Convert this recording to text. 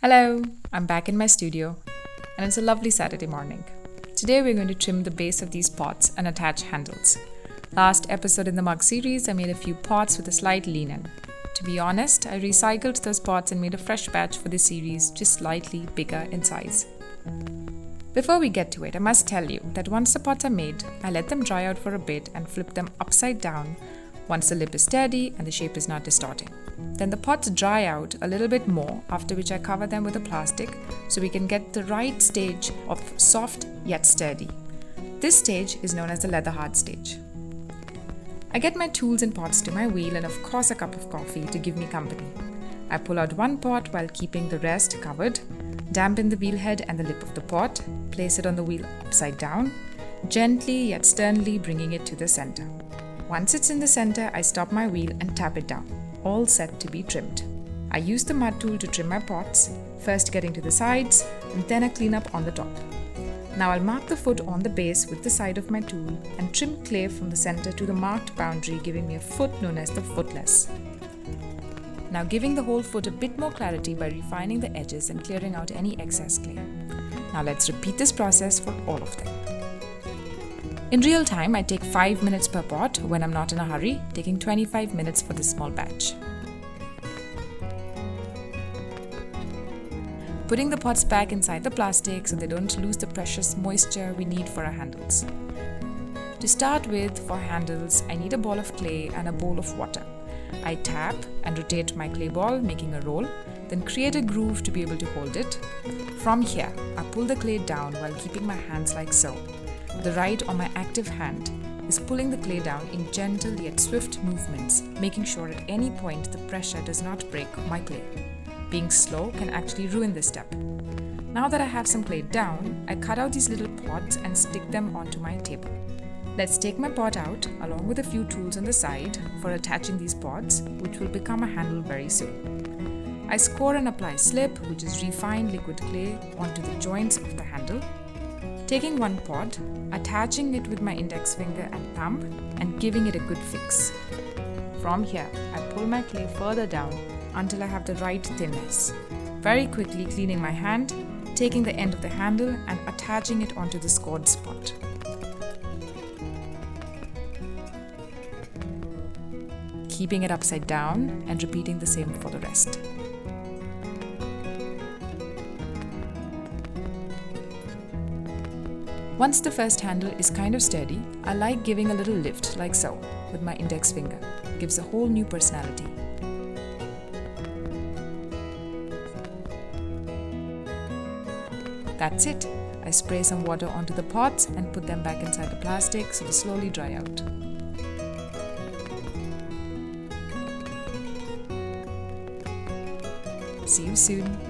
Hello, I'm back in my studio, and it's a lovely Saturday morning. Today we're going to trim the base of these pots and attach handles. Last episode in the mug series, I made a few pots with a slight lean in. To be honest, I recycled those pots and made a fresh batch for this series, just slightly bigger in size. Before we get to it, I must tell you that once the pots are made, I let them dry out for a bit and flip them upside down once the lip is steady and the shape is not distorting. Then the pots dry out a little bit more, after which I cover them with a plastic so we can get the right stage of soft yet sturdy. This stage is known as the leather hard stage. I get my tools and pots to my wheel and of course a cup of coffee to give me company. I pull out one pot while keeping the rest covered, dampen the wheel head and the lip of the pot, place it on the wheel upside down, gently yet sternly bringing it to the center. Once it's in the center, I stop my wheel and tap it down, all set to be trimmed. I use the mud tool to trim my pots, first getting to the sides and then a cleanup on the top. Now I'll mark the foot on the base with the side of my tool and trim clay from the center to the marked boundary, giving me a foot known as the footless. Now giving the whole foot a bit more clarity by refining the edges and clearing out any excess clay. Now let's repeat this process for all of them. In real time, I take 5 minutes per pot when I'm not in a hurry, taking 25 minutes for this small batch. Putting the pots back inside the plastic so they don't lose the precious moisture we need for our handles. To start with, for handles, I need a ball of clay and a bowl of water. I tap and rotate my clay ball, making a roll, then create a groove to be able to hold it. From here, I pull the clay down while keeping my hands like so. The right or my active hand is pulling the clay down in gentle yet swift movements, making sure at any point the pressure does not break my clay. Being slow can actually ruin this step. Now that I have some clay down, I cut out these little pots and stick them onto my table. Let's take my pot out along with a few tools on the side for attaching these pots, which will become a handle very soon. I score and apply slip, which is refined liquid clay, onto the joints of the handle. Taking one pot, attaching it with my index finger and thumb and giving it a good fix. From here, I pull my clay further down until I have the right thinness. Very quickly cleaning my hand, taking the end of the handle and attaching it onto the scored spot. Keeping it upside down and repeating the same for the rest. Once the first handle is kind of sturdy, I like giving a little lift like so with my index finger. It gives a whole new personality. That's it. I spray some water onto the pots and put them back inside the plastic so they slowly dry out. See you soon.